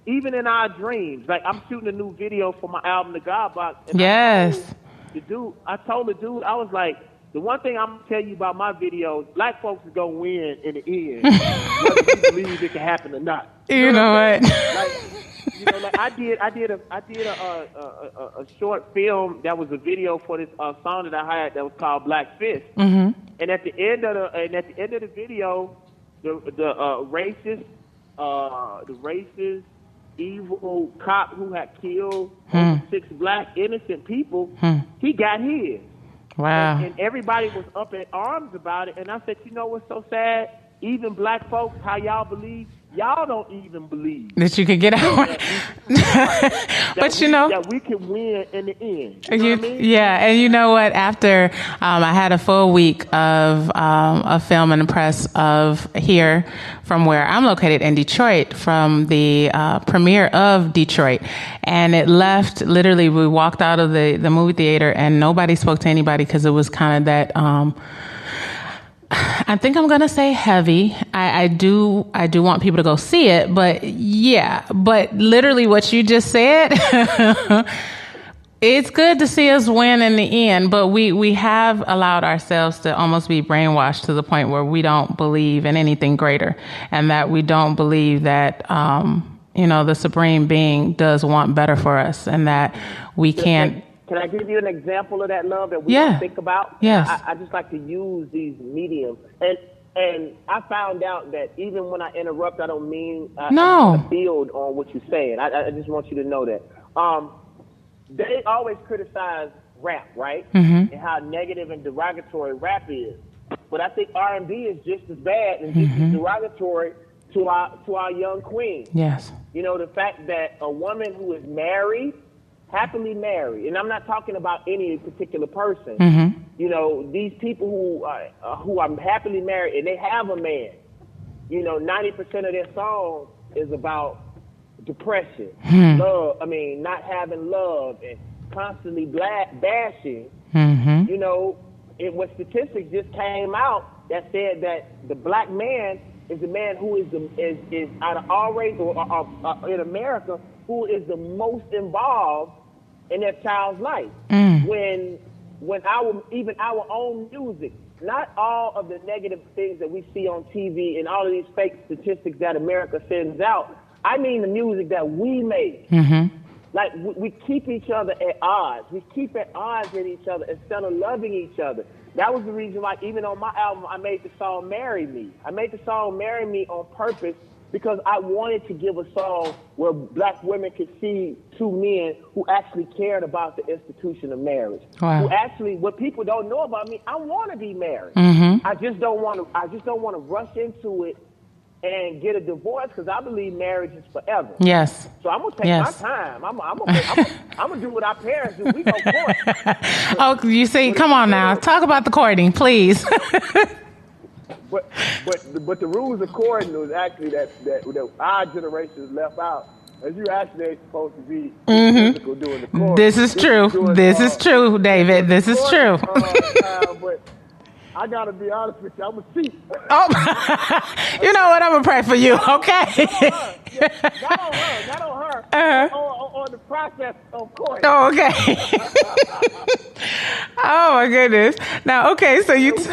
even in our dreams. Like, I'm shooting a new video for my album, The God Box. And Yes. I told the dude, I was like, the one thing I'm gonna tell you about my videos, black folks is gonna win in the end, whether you believe it can happen or not. You know what? Like I did a short film that was a video for this song that I had that was called Black Fist. Mm-hmm. And at the end of the video, the racist evil cop who had killed 6 black innocent people, he got his. Wow. And everybody was up in arms about it. And I said, you know what's so sad? Even black folks, how y'all believe, y'all don't even believe that you could get out. But you know that we can win in the end. You know what I mean? Yeah, and you know what? After I had a full week of film and press of here from where I'm located in Detroit, from the premiere of Detroit, and it left. Literally, we walked out of the movie theater and nobody spoke to anybody because it was kind of that. I think I'm gonna say heavy. I do want people to go see it, but literally what you just said, it's good to see us win in the end, but we have allowed ourselves to almost be brainwashed to the point where we don't believe in anything greater, and that we don't believe that the Supreme Being does want better for us, and that we can't. Can I give you an example of that, love, that we don't think about? Yes. I just like to use these mediums. And I found out that even when I interrupt, I don't mean to build on what you're saying. I just want you to know that. They always criticize rap, right? Mm-hmm. And how negative and derogatory rap is. But I think R&B is just as bad and just as derogatory to our young queen. Yes. The fact that a woman who is married, happily married, and I'm not talking about any particular person. Mm-hmm. These people who are happily married and they have a man. 90% of their song is about depression, love. I mean, not having love and constantly bashing. Mm-hmm. When statistics just came out that said that the black man is the man who is out of all race or in America who is the most involved in their child's life. When our own music, not all of the negative things that we see on TV and all of these fake statistics that America sends out, I mean the music that we make. Mm-hmm. Like, we keep each other at odds. We keep at odds with each other instead of loving each other. That was the reason why even on my album, I made the song Marry Me. I made the song Marry Me on purpose because I wanted to give a song where black women could see 2 men who actually cared about the institution of marriage. Wow. Who actually, what people don't know about me, I want to be married. Mm-hmm. I just don't want to rush into it and get a divorce because I believe marriage is forever. Yes. So I'm gonna take my time. I'm gonna do what our parents do. We go court. Oh, you see, come on now, talk about the courting, please. But the rules of courting was actually that our generation left out. As you actually ain't supposed to be physical doing the court. This is true. This is true, David. This is true. But I gotta be honest with you. I'm a cheat. Oh, you know what? I'm gonna pray for you. Okay. Not on her. On the process of court. Oh, okay. Oh my goodness. Now, okay, so you talked.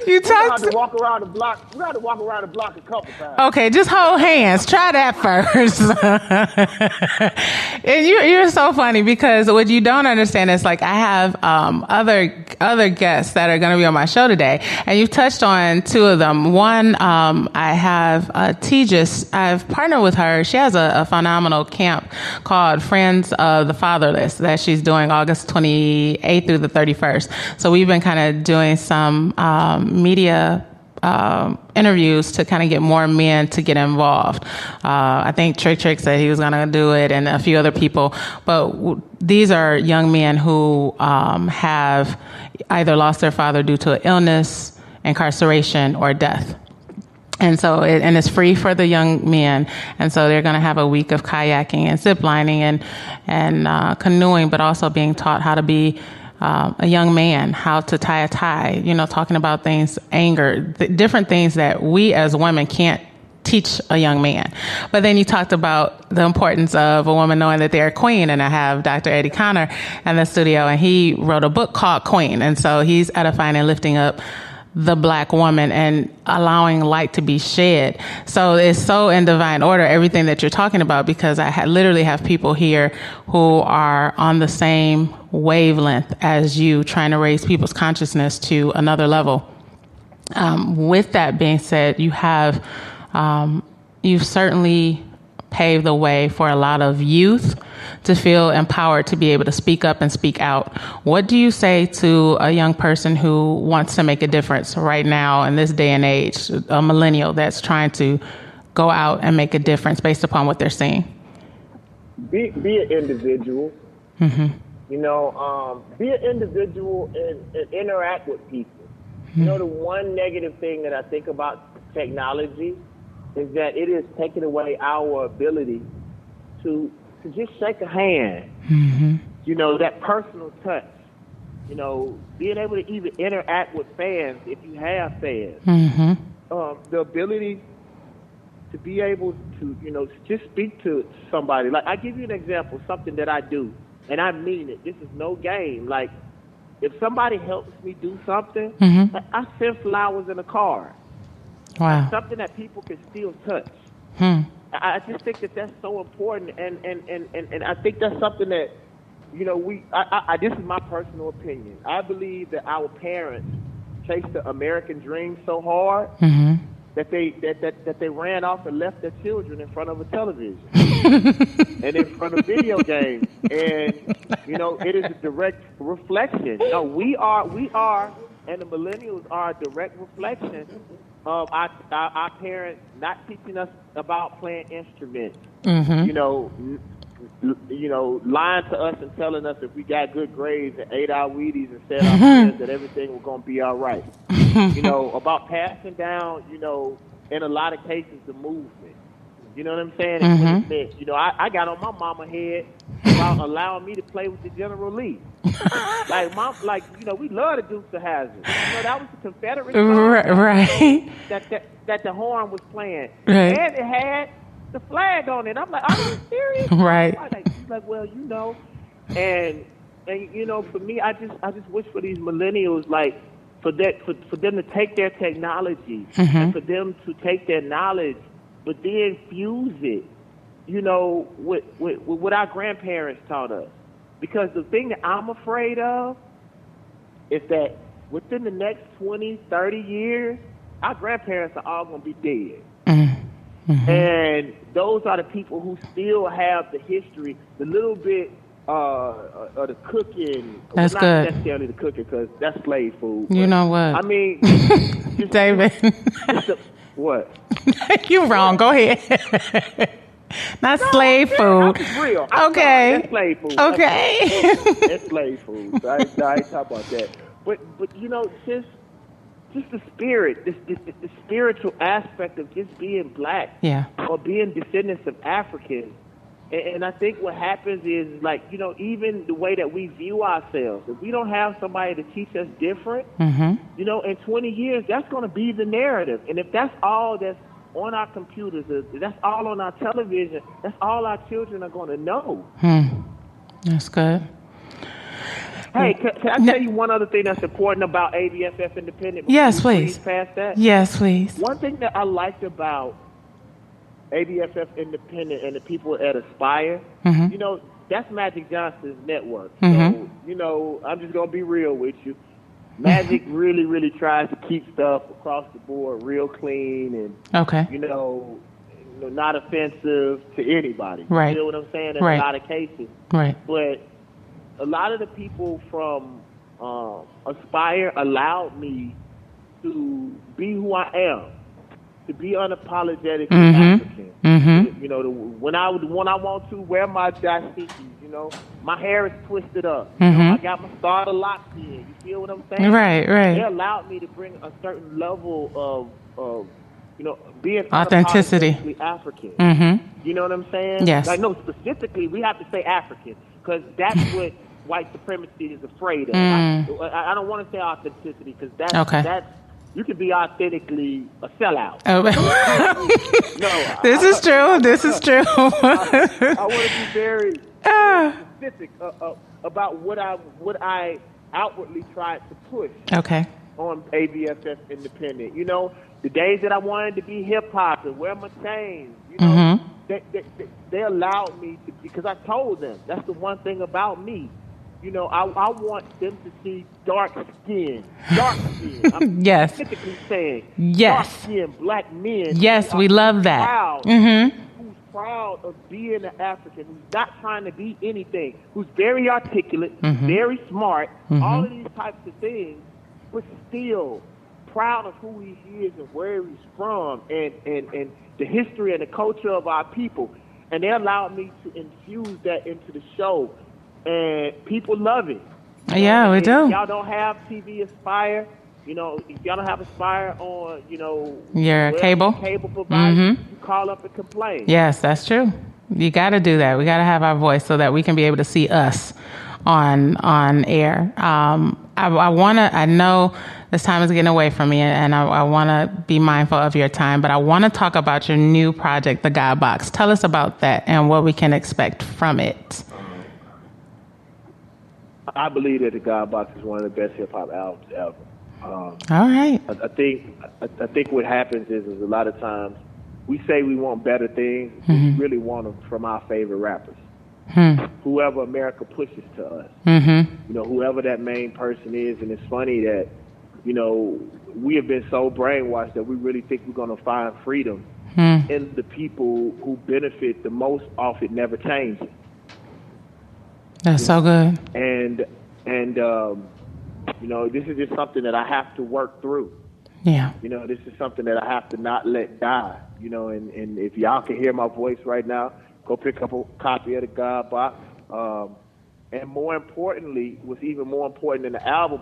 We have to walk around the block. We got to walk around the block a couple times. Okay, just hold hands. Try that first. And you're so funny because what you don't understand is like I have other guests that are going to be on my show today, and you've touched on 2 of them. One, I have Tejas. I've partnered with her. She has a phenomenal camp called Friends of the Fatherless that she's doing August 28th through the 31st. So we've been kind of doing some media interviews to kind of get more men to get involved. I think Trick said he was going to do it and a few other people. But these are young men who have either lost their father due to illness, incarceration, or death. And so, it's free for the young men. And so they're going to have a week of kayaking and ziplining and canoeing, but also being taught how to be a young man, how to tie a tie, talking about things, anger, different things that we as women can't teach a young man. But then you talked about the importance of a woman knowing that they're a queen. And I have Dr. Eddie Connor in the studio, and he wrote a book called Queen. And so he's edifying and lifting up the Black woman and allowing light to be shed. So it's so in divine order, everything that you're talking about, because I literally have people here who are on the same wavelength as you, trying to raise people's consciousness to another level. With that being said, you've certainly paved the way for a lot of youth to feel empowered to be able to speak up and speak out. What do you say to a young person who wants to make a difference right now in this day and age, a millennial that's trying to go out and make a difference based upon what they're seeing? Be an individual. Mm-hmm. Be an individual and interact with people. Mm-hmm. The one negative thing that I think about technology is that it is taking away our ability to just shake a hand. Mm-hmm. That personal touch. Being able to even interact with fans if you have fans. Mm-hmm. The ability to be able to, just speak to somebody. Like, I give you an example, something that I do, and I mean it. This is no game. Like, if somebody helps me do something, mm-hmm. I send flowers in a card. Wow. That's something that people can still touch. I just think that that's so important, and I think that's something that, this is my personal opinion. I believe that our parents chased the American dream so hard mm-hmm. that they ran off and left their children in front of a television and in front of video games, and it is a direct reflection. We are, and the millennials are a direct reflection of our parents not teaching us about playing instruments. Mm-hmm. Lying to us and telling us if we got good grades and ate our Wheaties and said our friends that everything was going to be all right. About passing down, in a lot of cases, the movement. You know what I'm saying? Mm-hmm. I got on my mama head about allowing me to play with the General Lee. We love the Dukes of Hazzard. That was the Confederate song, right? That the horn was playing, right. And it had the flag on it. I'm like, are you serious? Right. She's like, well, and for me, I just wish for these millennials, like, for them to take their technology mm-hmm. and for them to take their knowledge, but then fuse it, with what our grandparents taught us. Because the thing that I'm afraid of is that within the next 20, 30 years, our grandparents are all going to be dead. Mm-hmm. And those are the people who still have the history, the little bit of the cooking. That's not good. Not necessarily the cooking, because that's slave food. You know what? I mean, David. What? You're wrong. Go ahead. Not slave food. That's real. Okay. That's slave food. Okay. That's slave food. So I ain't talking about that. But just the spirit, the spiritual aspect of just being Black, yeah, or being descendants of Africans. And I think what happens is, even the way that we view ourselves, if we don't have somebody to teach us different, mm-hmm. In 20 years, that's going to be the narrative. And if that's all that's on our computers, if that's all on our television, that's all our children are going to know. That's good. Hey, can I tell you one other thing that's important about ABFF Independent? Yes, please. Past that? Yes, please. One thing that I liked about ABFF Independent and the people at Aspire, mm-hmm. That's Magic Johnson's network. Mm-hmm. So, I'm just going to be real with you. Magic really, really tries to keep stuff across the board real clean and, okay. Not offensive to anybody. Right. You know what I'm saying? In right. a lot of cases. Right. But a lot of the people from Aspire allowed me to be who I am, to be unapologetically mm-hmm. African. Mm-hmm. When I want to wear my dashikis, my hair is twisted up. Mm-hmm. I got my starter locks in. You feel what I'm saying? Right. They allowed me to bring a certain level of being authenticity, unapologetically African. Mm-hmm. You know what I'm saying? Yes. No, specifically, we have to say African, because that's what white supremacy is afraid of. I don't want to say authenticity, because that's you can be authentically a sellout. Oh. No, this is true. This is true. I want to be very specific about what I outwardly tried to push. Okay. On ABFS Independent, you know, the days that I wanted to be hip hop and wear my chains, you know, they allowed me to, because I told them that's the one thing about me. You know, I want them to see dark skin. I'm yes. specifically saying yes. dark skinned black men. Yes, we love that. Proud, who's proud of being an African, who's not trying to be anything, who's very articulate, very smart, all of these types of things, but still proud of who he is and where he's from and the history and the culture of our people. And they allowed me to infuse that into the show. And people love it. Yeah, we do. If y'all don't have TV Aspire, you know, if y'all don't have Aspire on, you know, your cable provider, you call up and complain. Yes, that's true. You got to do that. We got to have our voice so that we can be able to see us on air. I know this time is getting away from me, and I want to be mindful of your time, but I want to talk about your new project, The God Box. Tell us about that and what we can expect from it. I believe that The God Box is one of the best hip hop albums ever. All right. I think what happens is a lot of times we say we want better things, but we really want them from our favorite rappers. Whoever America pushes to us. You know, whoever that main person is. And it's funny that, you know, we have been so brainwashed that we really think we're going to find freedom in the people who benefit the most off it never changing. That's so good. And you know, this is just something that I have to work through. Yeah. You know, this is something that I have to not let die. You know, and if y'all can hear my voice right now, go pick up a copy of The God Box. And more importantly, what's even more important than the album,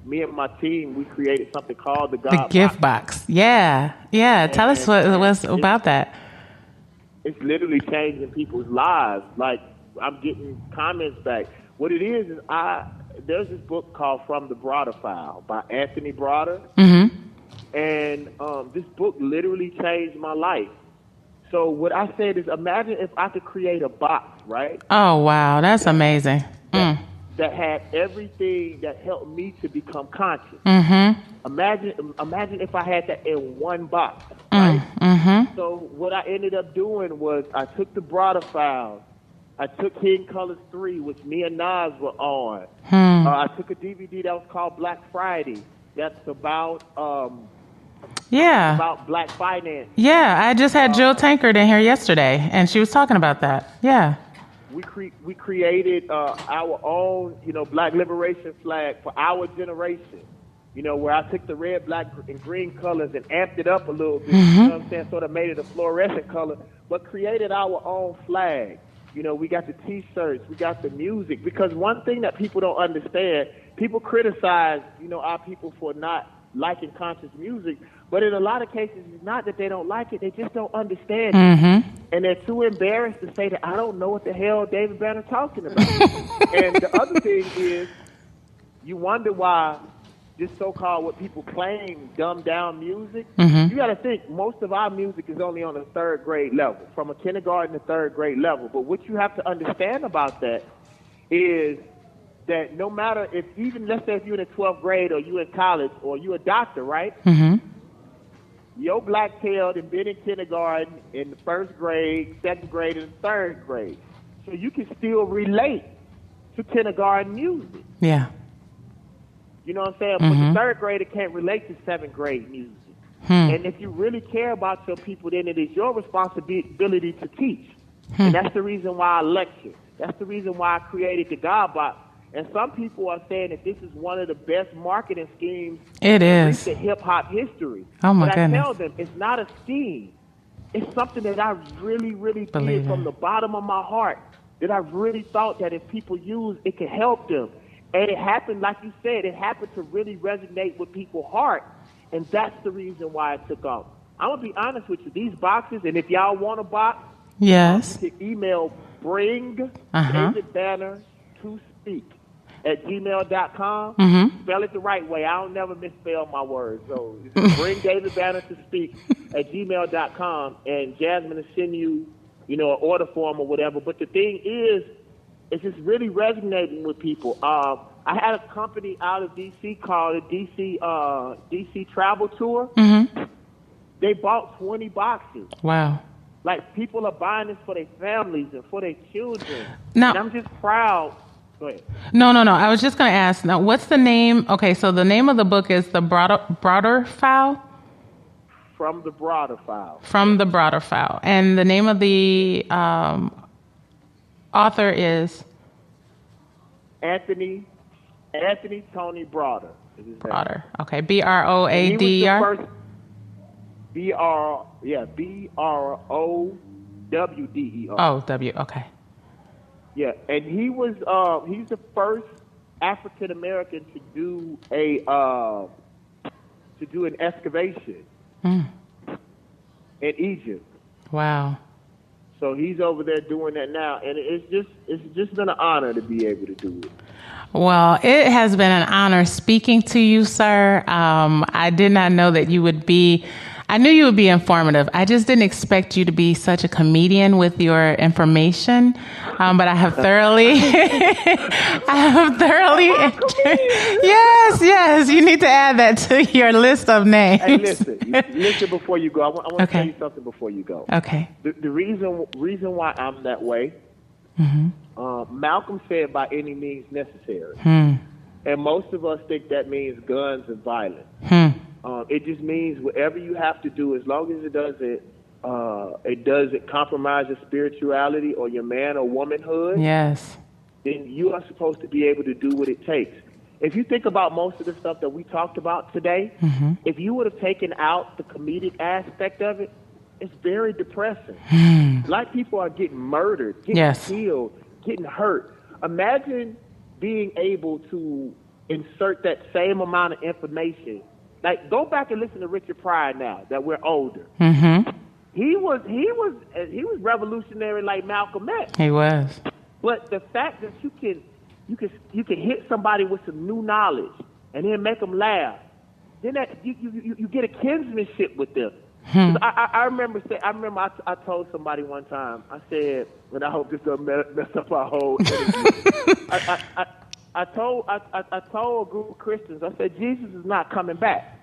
me and my team, we created something called The God Box. The Gift Box. Yeah. Yeah. Tell us what's about that. It's literally changing people's lives. Like, I'm getting comments back. What it is there's this book called From the Broader File by Anthony Broader. And this book literally changed my life. So what I said is, imagine if I could create a box, right? Oh, wow. That's amazing. That had everything that helped me to become conscious. Imagine if I had that in one box, right? So what I ended up doing was I took the Broader Files. I took Hidden Colors 3, which me and Nas were on. I took a DVD that was called Black Friday. That's about black finance. Yeah, I just had Jill Tankard in here yesterday, and she was talking about that. Yeah. We created our own, you know, Black Liberation flag for our generation. You know, where I took the red, black, and green colors and amped it up a little bit. You know what I'm saying? Sort of made it a fluorescent color, but created our own flag. You know, we got the T-shirts, we got the music. Because one thing that people don't understand, people criticize, you know, our people for not liking conscious music. But in a lot of cases, it's not that they don't like it, they just don't understand it. And they're too embarrassed to say that I don't know what the hell David Banner talking about. And the other thing is, you wonder why this so-called, what people claim, dumbed down music. You got to think, most of our music is only on a third grade level, from a kindergarten to third grade level. But what you have to understand about that is that no matter if, even let's say if you're in the 12th grade or you're in college or you're a doctor, right? Your black tail had been in kindergarten, in the first grade, second grade, and third grade. So you can still relate to kindergarten music. Yeah. You know what I'm saying? But the third grader can't relate to seventh grade music. And if you really care about your people, then it is your responsibility to teach. And that's the reason why I lecture. That's the reason why I created the God Box. And some people are saying that this is one of the best marketing schemes it in is. recent hip-hop history. Oh, my I goodness. tell them, it's not a scheme. It's something that I really, really Believe did from the bottom of my heart, that I really thought that if people use, it could help them. And it happened, like you said, it happened to really resonate with people's heart. And that's the reason why it took off. I'm going to be honest with you. These boxes, and if y'all want a box, yes, you can email bring David Banner to speak. bringdavidbanner@gmail.com. Spell it the right way. I don't never misspell my words. So it's bringdavidbanner@gmail.com, and Jasmine will send you, an order form or whatever. But the thing is, it's just really resonating with people. I had a company out of DC called the DC Travel Tour. They bought 20 boxes. Wow. Like, people are buying this for their families and for their children. Now, and I'm just proud. Go ahead. No. I was just going to ask, now, what's the name? Okay, so the name of the book is The Broader File? From the Broader File. From the Broader File. And the name of the author is? Anthony Tony Broader. Broader. Okay, Broader. Browder. Oh, W. Okay. Yeah, and he's the first African American to do an excavation in Egypt. Wow. So he's over there doing that now, and it's just been an honor to be able to do it. Well, it has been an honor speaking to you, sir. I did not know that you would be. I knew you would be informative. I just didn't expect you to be such a comedian with your information. But I have thoroughly, yes, you need to add that to your list of names. Hey, listen before you go. I want to tell you something before you go. Okay. The reason why I'm that way, Malcolm said by any means necessary. And most of us think that means guns and violence. It just means whatever you have to do, as long as it doesn't compromise your spirituality or your man or womanhood. Yes. Then you are supposed to be able to do what it takes. If you think about most of the stuff that we talked about today, if you would have taken out the comedic aspect of it, it's very depressing. Black people are getting murdered, getting killed, getting hurt. Imagine being able to insert that same amount of information. Like, go back and listen to Richard Pryor now that we're older. He was revolutionary like Malcolm X. He was. But the fact that you can hit somebody with some new knowledge and then make them laugh, then that you get a kinsmanship with them. I remember I told somebody one time, I said, and I hope this doesn't mess up our whole interview. I told a group of Christians, I said, Jesus is not coming back.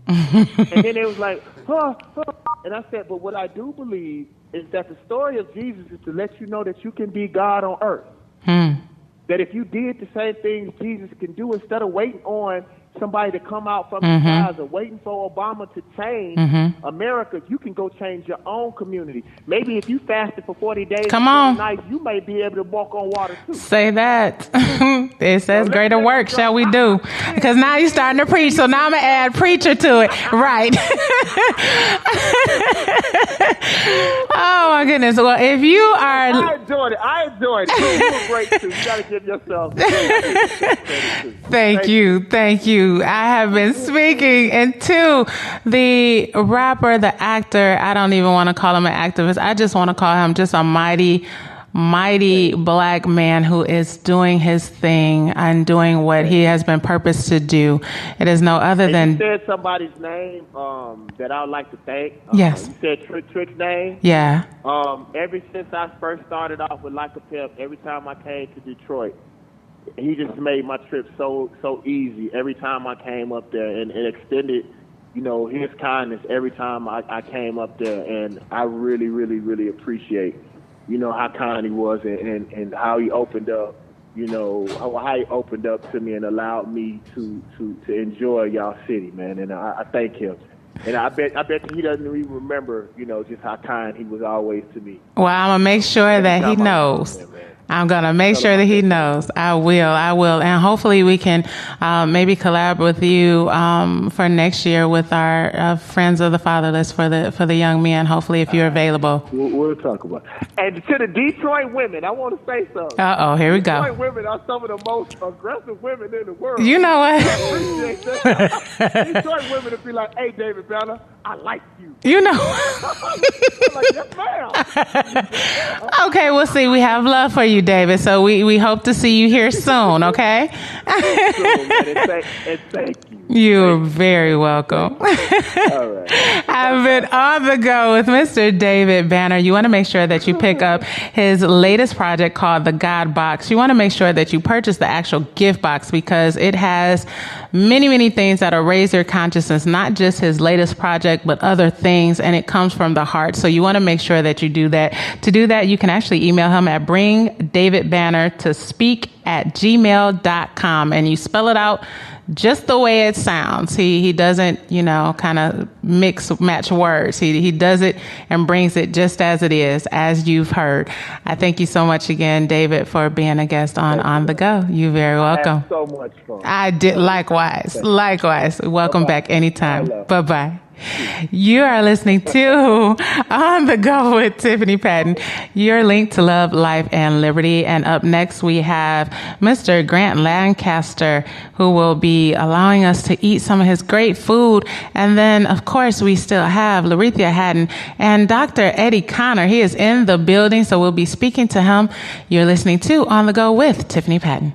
And then they was like, and I said, but what I do believe is that the story of Jesus is to let you know that you can be God on earth. That if you did the same things Jesus can do, instead of waiting on somebody to come out from the skies or waiting for Obama to change America, you can go change your own community. Maybe if you fasted for 40 days, nights, you may be able to walk on water too. Say that. It says greater work shall we do. Because now you're starting to preach, so now I'm going to add preacher to it. Right. Oh, my goodness. Well, if you are... I enjoyed it. You were great, too. You got to give yourself... Thank you. I have been speaking into the rapper, the actor. I don't even want to call him an activist. I just want to call him just a mighty black man who is doing his thing and doing what he has been purposed to do. It is no other than... You said somebody's name that I would like to thank. Yes. You said Trick's name. Yeah. Ever since I first started off with Like a Pimp, every time I came to Detroit, he just made my trip so easy every time I came up there, and it extended, his kindness every time I came up there, and I really, really, really appreciate, how kind he was and how he opened up, how he opened up to me and allowed me to enjoy y'all city, man, and I thank him. And I bet he doesn't even remember, just how kind he was always to me. Well, I'm going to make sure that he knows. I'm going to make sure that he knows. I will. And hopefully we can maybe collab with you for next year with our Friends of the Fatherless for the young men, hopefully, if you're available. We'll talk about it. And to the Detroit women, I want to say something. Uh-oh, here we go. Detroit women are some of the most aggressive women in the world. You know what? I appreciate that. Detroit women would be like, hey, David Banner, I like you. You know. I'm like, yes, ma'am. Okay, we'll see. We have love for you, David. So we hope to see you here soon, okay? And thank you. You're very welcome. All right. I've been on the go with Mr. David Banner. You want to make sure that you pick up his latest project called the God Box. You want to make sure that you purchase the actual gift box because it has many, many things that'll raise your consciousness, not just his latest project, but other things. And it comes from the heart. So you want to make sure that you do that. To do that, you can actually email him at bringdavidbanner@gmail.com and you spell it out just the way it sounds. He doesn't, kind of match words. He does it and brings it just as it is, as you've heard. I thank you so much again, David, for being a guest on The Go. You're very welcome. I had so much fun. I did. Likewise. Welcome Bye-bye. back anytime. Bye-bye. You are listening to On the Go with Tiffany Patton, your link to love, life, and liberty. And up next, we have Mr. Grant Lancaster, who will be allowing us to eat some of his great food. And then, of course, we still have Larethia Hatton and Dr. Eddie Connor. He is in the building, so we'll be speaking to him. You're listening to On the Go with Tiffany Patton.